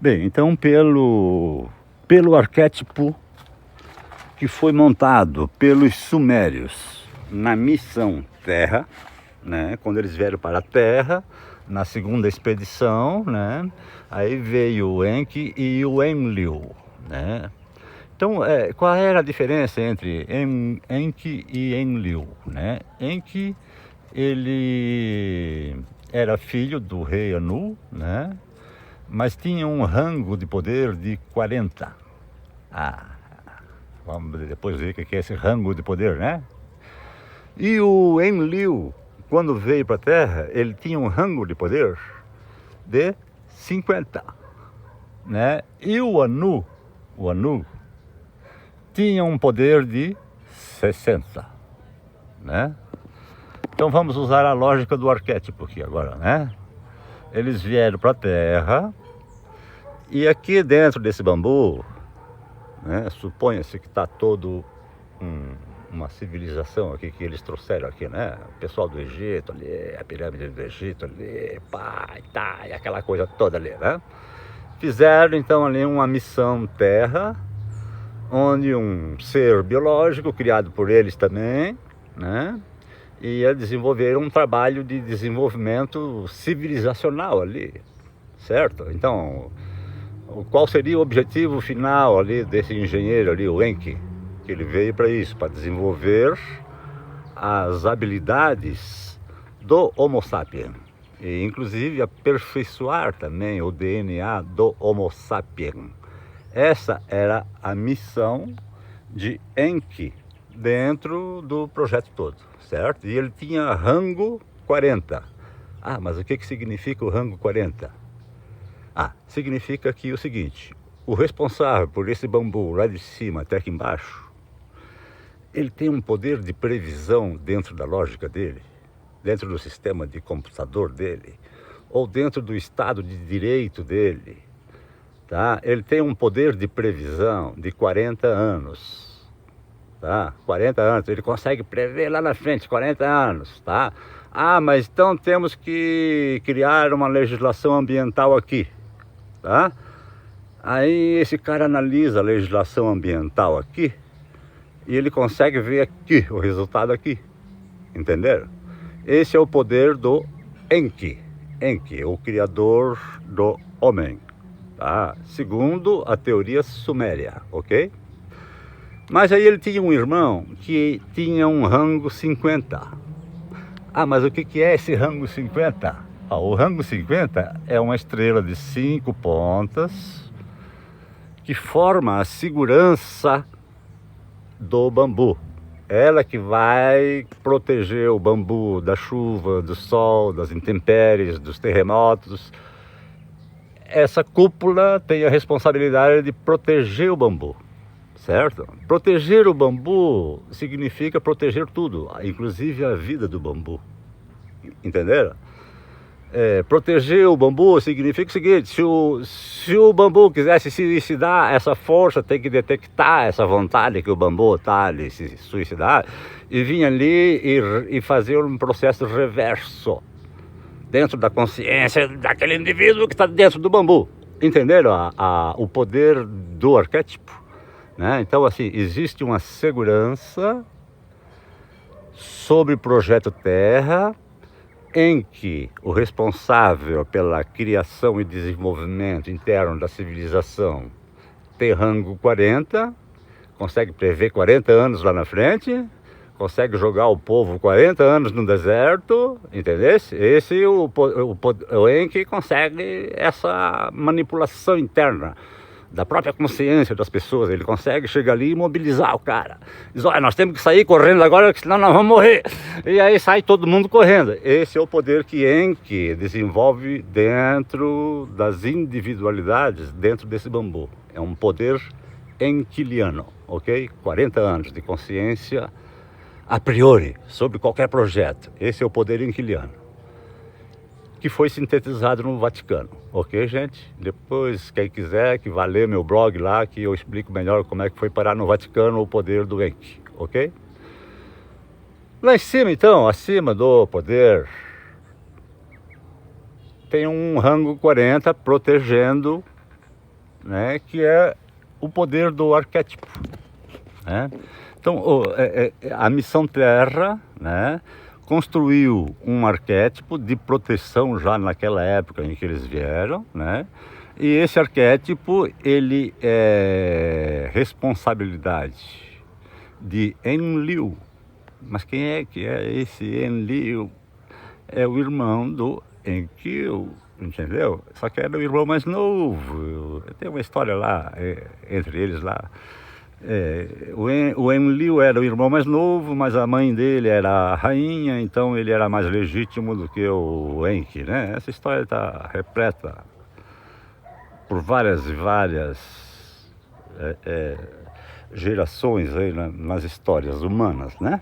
Bem, então pelo arquétipo que foi montado pelos sumérios na missão Terra, né? Quando eles vieram para a Terra, na segunda expedição, né? Aí veio o Enki e o Enlil, né? Então, qual era a diferença entre Enki e Enlil, né? Enki, ele era filho do rei Anu, né? Mas tinha um rango de poder de 40. Vamos depois ver o que é esse rango de poder, né? E o Enlil, quando veio para a Terra, ele tinha um rango de poder de 50, né? E o Anu tinha um poder de 60, né? Então vamos usar a lógica do arquétipo aqui agora, né? Eles vieram para a Terra e aqui dentro desse bambu, né, suponha-se que está todo uma civilização aqui que eles trouxeram aqui, né? O pessoal do Egito ali, a pirâmide do Egito ali, pá, e tá, e aquela coisa toda ali, né? Fizeram então ali uma missão Terra, onde um ser biológico criado por eles também, né? Ia desenvolver um trabalho de desenvolvimento civilizacional ali, certo? Então, qual seria o objetivo final ali desse engenheiro ali, o Enki? Que ele veio para isso, para desenvolver as habilidades do Homo sapiens e inclusive aperfeiçoar também o DNA do Homo sapiens. Essa era a missão de Enki dentro do projeto todo, certo? E ele tinha rango 40. Mas o que significa o rango 40? Significa aqui o seguinte: o responsável por esse bambu lá de cima até aqui embaixo, ele tem um poder de previsão dentro da lógica dele, dentro do sistema de computador dele, ou dentro do estado de direito dele, tá? Ele tem um poder de previsão de 40 anos, tá? 40 anos, ele consegue prever lá na frente, 40 anos, tá? Mas então temos que criar uma legislação ambiental aqui, tá? Aí esse cara analisa a legislação ambiental aqui e ele consegue ver aqui o resultado aqui, entenderam? Esse é o poder do Enki, o criador do homem, tá? Segundo a teoria suméria, ok? Mas aí ele tinha um irmão que tinha um rango 50. Mas o que é esse rango 50? O rango 50 é uma estrela de 5 pontas que forma a segurança do bambu. Ela que vai proteger o bambu da chuva, do sol, das intempéries, dos terremotos. Essa cúpula tem a responsabilidade de proteger o bambu, certo? Proteger o bambu significa proteger tudo, inclusive a vida do bambu. Entenderam? Proteger o bambu significa o seguinte: se o bambu quisesse se suicidar, essa força tem que detectar essa vontade que o bambu está de se suicidar e vir ali e fazer um processo reverso dentro da consciência daquele indivíduo que está dentro do bambu. Entenderam o poder do arquétipo, né? Então, assim, existe uma segurança sobre o projeto Terra, em que o responsável pela criação e desenvolvimento interno da civilização tem rango 40, consegue prever 40 anos lá na frente, consegue jogar o povo 40 anos no deserto, entendeu? Esse o Enki consegue essa manipulação interna da própria consciência das pessoas. Ele consegue chegar ali e mobilizar o cara. Diz: olha, nós temos que sair correndo agora, senão nós vamos morrer. E aí sai todo mundo correndo. Esse é o poder que Enki desenvolve dentro das individualidades, dentro desse bambu. É um poder enkiliano, ok? 40 anos de consciência a priori sobre qualquer projeto. Esse é o poder enkiliano, que foi sintetizado no Vaticano, ok, gente? Depois, quem quiser, que vá ler meu blog lá, que eu explico melhor como é que foi parar no Vaticano o poder do Enki, ok? Lá em cima, então, acima do poder, tem um rango 40 protegendo né, que é o poder do arquétipo, né? Então, a missão Terra, né, construiu um arquétipo de proteção já naquela época em que eles vieram, né? E esse arquétipo, ele é responsabilidade de Enlil. Mas quem é que é esse Enlil? É o irmão do Enkidu, entendeu? Só que era o irmão mais novo. Tem uma história lá, entre eles lá. O Enlil era o irmão mais novo, mas a mãe dele era a rainha, então ele era mais legítimo do que o Enki, né? Essa história está repleta por várias e várias gerações aí nas histórias humanas, né?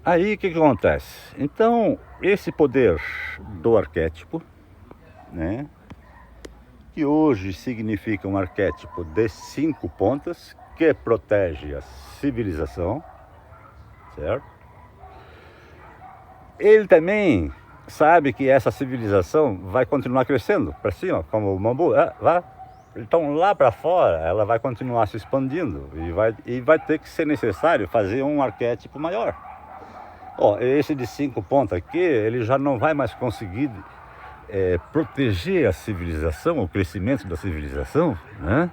Aí o que acontece? Então, esse poder do arquétipo, né, que hoje significa um arquétipo de 5 pontas, que protege a civilização, certo? Ele também sabe que essa civilização vai continuar crescendo para cima, como o bambu, então lá para fora ela vai continuar se expandindo e vai ter que ser necessário fazer um arquétipo maior. Esse de 5 pontas aqui, ele já não vai mais conseguir proteger a civilização, o crescimento da civilização, né?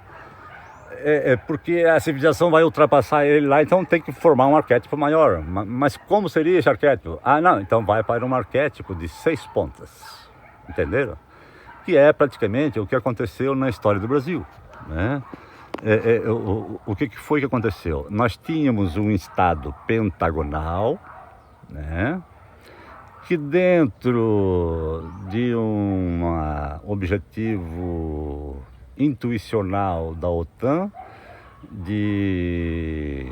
Porque a civilização vai ultrapassar ele lá, então tem que formar um arquétipo maior. Mas como seria esse arquétipo? Não, então vai para um arquétipo de 6 pontas, entenderam? Que é praticamente o que aconteceu na história do Brasil, né? O que foi que aconteceu? Nós tínhamos um estado pentagonal, né, que dentro de um objetivo intuicional da OTAN de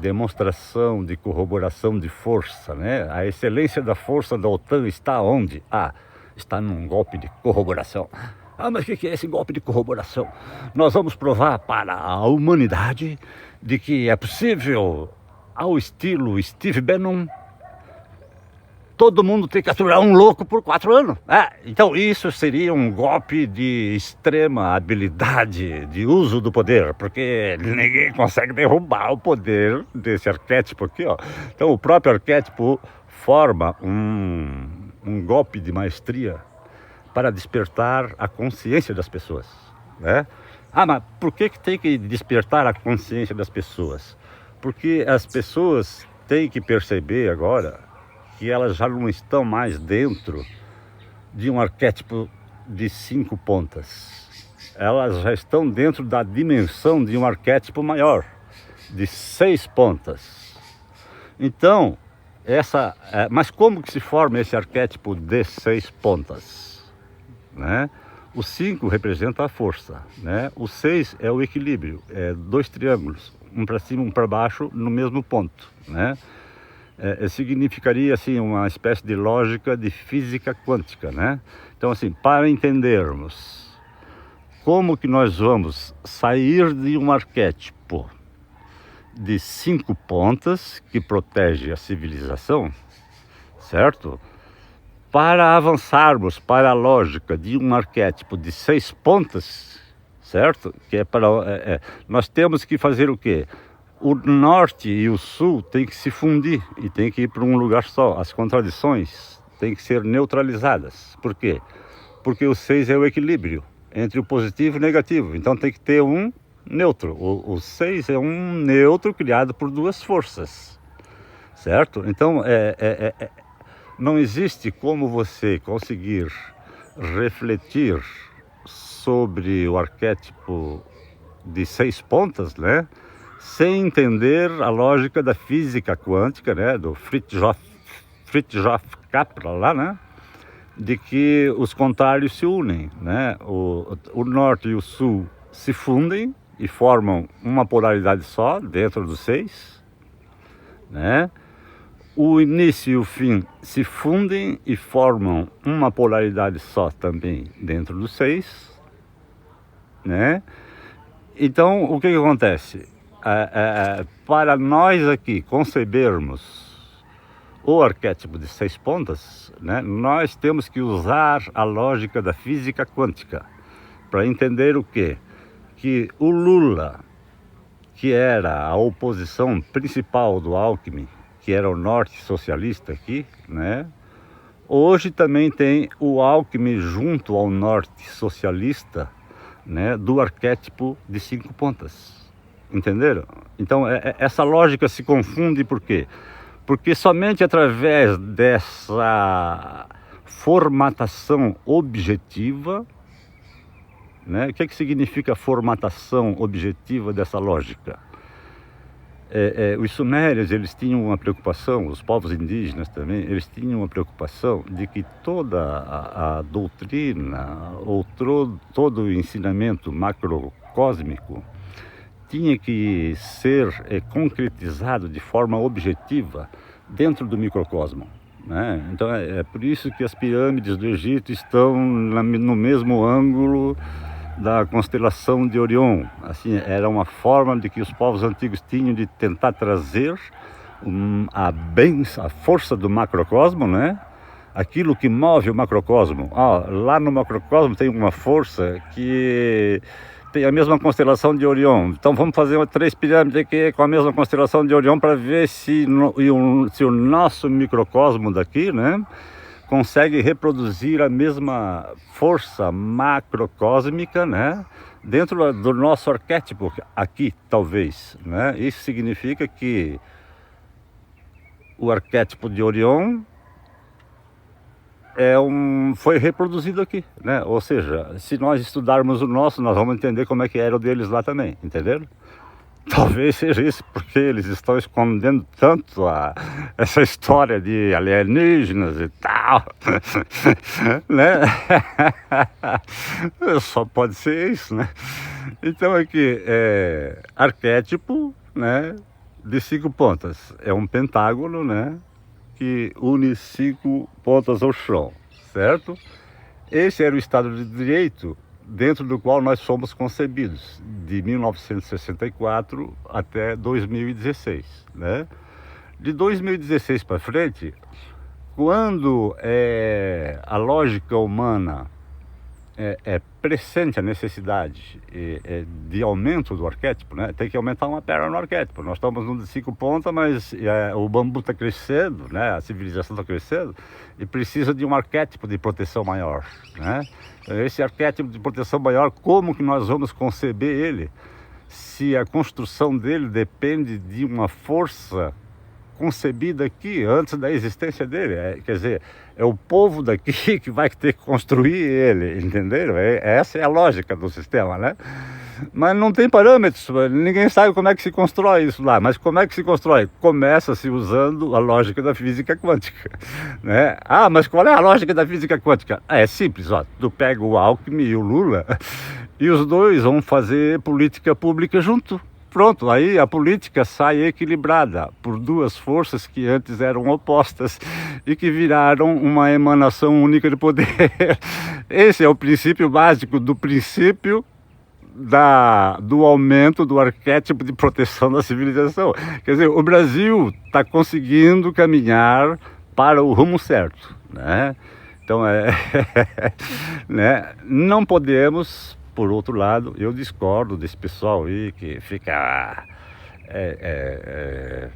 demonstração, de corroboração de força, né? A excelência da força da OTAN está onde? Está num golpe de corroboração. Mas o que é esse golpe de corroboração? Nós vamos provar para a humanidade de que é possível, ao estilo Steve Bannon, todo mundo tem que aturar um louco por 4 anos. Então isso seria um golpe de extrema habilidade de uso do poder, porque ninguém consegue derrubar o poder desse arquétipo aqui, ó. Então o próprio arquétipo forma um golpe de maestria para despertar a consciência das pessoas, né? Mas por que tem que despertar a consciência das pessoas? Porque as pessoas têm que perceber agora que elas já não estão mais dentro de um arquétipo de 5 pontas. Elas já estão dentro da dimensão de um arquétipo maior, de 6 pontas. Então, mas como que se forma esse arquétipo de 6 pontas, né? O 5 representa a força, né? O 6 é o equilíbrio, 2 triângulos, um para cima, um para baixo, no mesmo ponto, né? Significaria assim uma espécie de lógica de física quântica, né? Então, assim, para entendermos como que nós vamos sair de um arquétipo de 5 pontas que protege a civilização, certo? Para avançarmos para a lógica de um arquétipo de 6 pontas, certo? Que é para nós temos que fazer o quê? O norte e o sul têm que se fundir e tem que ir para um lugar só. As contradições têm que ser neutralizadas. Por quê? Porque o 6 é o equilíbrio entre o positivo e o negativo. Então tem que ter um neutro. O 6 é um neutro criado por 2 forças, certo? Então não existe como você conseguir refletir sobre o arquétipo de 6 pontas, né, sem entender a lógica da física quântica, né, do Fritjof Capra lá, né, de que os contrários se unem, né, o norte e o sul se fundem e formam uma polaridade só dentro dos 6, né. O início e o fim se fundem e formam uma polaridade só também dentro dos 6, né? Então, o que acontece? Para nós aqui concebermos o arquétipo de 6 pontas, né, nós temos que usar a lógica da física quântica para entender o quê? Que o Lula, que era a oposição principal do Alckmin, que era o norte socialista aqui, né, hoje também tem o Alckmin junto ao norte socialista, né, do arquétipo de 5 pontas. Entenderam? Então essa lógica se confunde por quê? Porque somente através dessa formatação objetiva, né? O que significa formatação objetiva dessa lógica? Os sumérios, eles tinham uma preocupação, os povos indígenas também, eles tinham uma preocupação de que toda a doutrina ou todo o ensinamento macrocósmico tinha que ser concretizado de forma objetiva dentro do microcosmo, né? Então é por isso que as pirâmides do Egito estão no mesmo ângulo da constelação de Orion. Assim, era uma forma de que os povos antigos tinham de tentar trazer a força do macrocosmo, né? Aquilo que move o macrocosmo. Lá no macrocosmo tem uma força que tem a mesma constelação de Orion. Então vamos fazer 3 pirâmides aqui com a mesma constelação de Orion para ver se o nosso microcosmo daqui, né, consegue reproduzir a mesma força macrocósmica, né, dentro do nosso arquétipo aqui, talvez, né? Isso significa que o arquétipo de Orion foi reproduzido aqui, né? Ou seja, se nós estudarmos o nosso, nós vamos entender como é que era o deles lá também, entenderam? Talvez seja isso, porque eles estão escondendo tanto essa história de alienígenas e tal, né? Só pode ser isso, né? Então aqui, arquétipo, né, de 5 pontas, é um pentágono, né, que une 5 pontas ao chão, certo? Esse era o Estado de Direito dentro do qual nós fomos concebidos, de 1964 até 2016, né? De 2016 para frente, quando a lógica humana pressente a necessidade de aumento do arquétipo, né? Tem que aumentar uma perna no arquétipo. Nós estamos no de 5 pontas, mas o bambu está crescendo, né? A civilização está crescendo e precisa de um arquétipo de proteção maior, né? Esse arquétipo de proteção maior, como que nós vamos conceber ele se a construção dele depende de uma força concebida aqui antes da existência dele? Quer dizer, é o povo daqui que vai ter que construir ele, entenderam? Essa é a lógica do sistema, né? Mas não tem parâmetros, ninguém sabe como é que se constrói isso lá. Mas como é que se constrói? Começa-se usando a lógica da física quântica, né? Mas qual é a lógica da física quântica? É simples, tu pega o Alckmin e o Lula e os dois vão fazer política pública junto. Pronto, aí a política sai equilibrada por 2 forças que antes eram opostas e que viraram uma emanação única de poder. Esse é o princípio básico do princípio do aumento do arquétipo de proteção da civilização. Quer dizer, o Brasil está conseguindo caminhar para o rumo certo, né? Então, né? Não podemos... Por outro lado, eu discordo desse pessoal aí que fica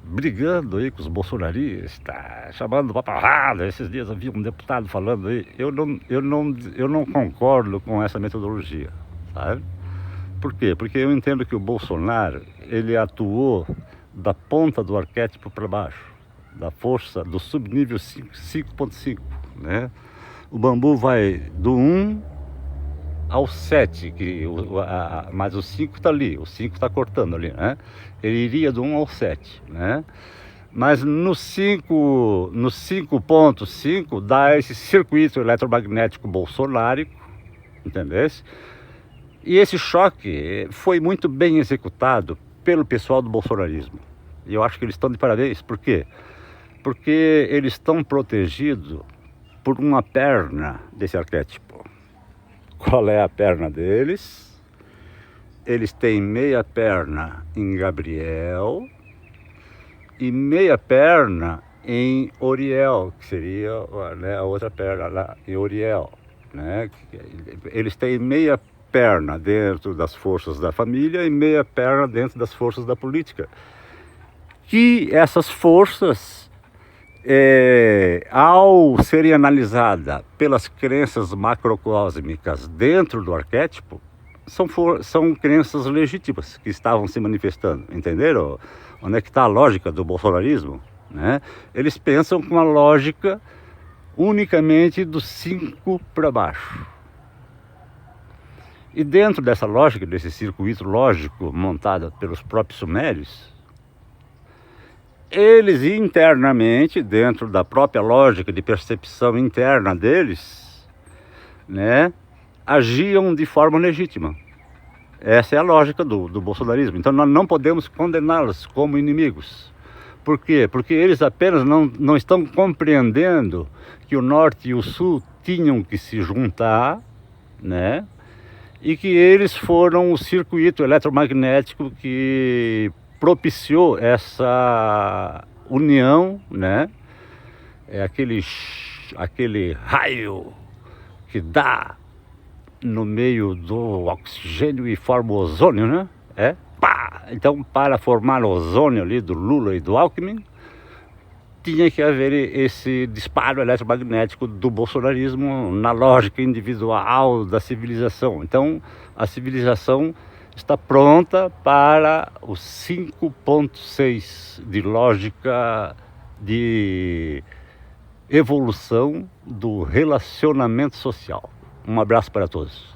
brigando aí com os bolsonaristas, chamando pra porrada. Esses dias eu vi um deputado falando aí. Eu não concordo com essa metodologia, sabe? Por quê? Porque eu entendo que o Bolsonaro, ele atuou da ponta do arquétipo para baixo, da força do subnível 5.5, né? O bambu vai do 1 ao 7, mas o 5 está ali, o 5 está cortando ali, né? Ele iria do 1 ao 7, né? Mas no 5.5 dá esse circuito eletromagnético bolsonárico, entendeu? E esse choque foi muito bem executado pelo pessoal do bolsonarismo. E eu acho que eles estão de parabéns. Por quê? Porque eles estão protegidos por uma perna desse arquétipo. Qual é a perna deles? Eles têm meia perna em Gabriel e meia perna em Oriel, que seria, né, a outra perna lá em Oriel, né? Eles têm meia perna dentro das forças da família e meia perna dentro das forças da política. Que essas forças, ao serem analisadas pelas crenças macrocósmicas dentro do arquétipo, são crenças legítimas que estavam se manifestando, entenderam? Onde é que está a lógica do bolsonarismo? Né? Eles pensam com a lógica unicamente dos 5 para baixo. E dentro dessa lógica, desse circuito lógico montado pelos próprios sumérios, eles internamente, dentro da própria lógica de percepção interna deles, né, agiam de forma legítima. Essa é a lógica do bolsonarismo. Então nós não podemos condená-los como inimigos. Por quê? Porque eles apenas não estão compreendendo que o norte e o sul tinham que se juntar, né? E que eles foram o circuito eletromagnético que propiciou essa união, né? É aquele raio que dá no meio do oxigênio e forma o ozônio, né? Pá! Então, para formar o ozônio ali do Lula e do Alckmin, tinha que haver esse disparo eletromagnético do bolsonarismo na lógica individual da civilização. Então, a civilização está pronta para os 5.6 de lógica de evolução do relacionamento social. Um abraço para todos.